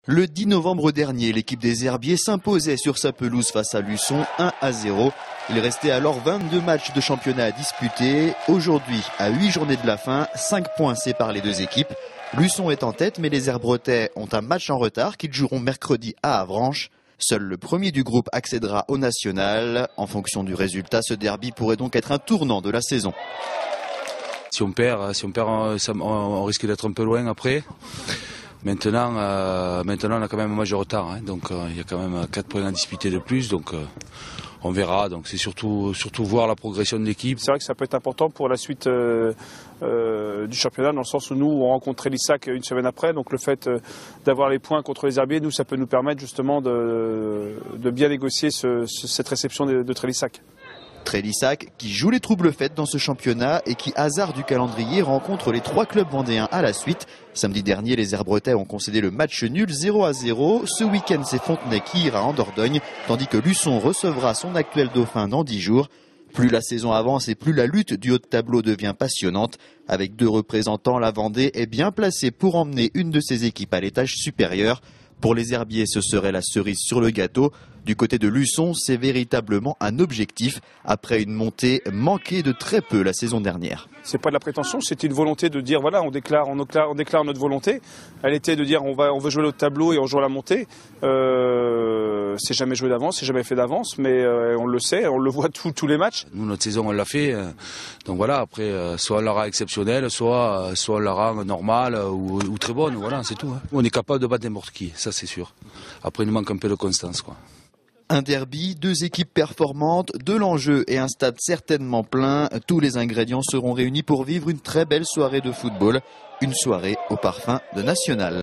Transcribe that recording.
Le 10 novembre dernier, l'équipe des Herbiers s'imposait sur sa pelouse face à Luçon 1-0. Il restait alors 22 matchs de championnat à disputer. Aujourd'hui, à 8 journées de la fin, 5 points séparent les deux équipes. Luçon est en tête, mais les Herbretais ont un match en retard qu'ils joueront mercredi à Avranches. Seul le premier du groupe accédera au national. En fonction du résultat, ce derby pourrait donc être un tournant de la saison. Si on perd, on risque d'être un peu loin après. Maintenant, on a quand même un match de retard, donc il y a quand même 4 points à disputer de plus, donc on verra. Donc c'est surtout voir la progression de l'équipe. C'est vrai que ça peut être important pour la suite du championnat, dans le sens où nous on rencontre Trélissac une semaine après, donc le fait d'avoir les points contre les Herbiers, nous ça peut nous permettre justement de bien négocier cette réception de Trélissac. Trélissac qui joue les troubles fêtes dans ce championnat et qui, hasard du calendrier, rencontre les 3 clubs vendéens à la suite. Samedi dernier, les Herbretais ont concédé le match nul 0-0. Ce week-end, c'est Fontenay qui ira en Dordogne, tandis que Luçon recevra son actuel dauphin dans 10 jours. Plus la saison avance et plus la lutte du haut de tableau devient passionnante. Avec 2 représentants, la Vendée est bien placée pour emmener une de ses équipes à l'étage supérieur. Pour les Herbiers, ce serait la cerise sur le gâteau. Du côté de Luçon, c'est véritablement un objectif après une montée manquée de très peu la saison dernière. C'est pas de la prétention, c'est une volonté de dire voilà, on déclare notre volonté. Elle était de dire on veut jouer le tableau et on joue à la montée. C'est jamais joué d'avance, c'est jamais fait d'avance, mais on le sait, on le voit tous les matchs. Nous, notre saison, on l'a fait. Donc voilà, après, soit on la rend exceptionnelle, soit on la rend normale ou très bonne. Voilà, c'est tout. On est capable de battre n'importe qui, ça c'est sûr. Après, il nous manque un peu de constance, quoi. Un derby, 2 équipes performantes, de l'enjeu et un stade certainement plein. Tous les ingrédients seront réunis pour vivre une très belle soirée de football. Une soirée au parfum de national.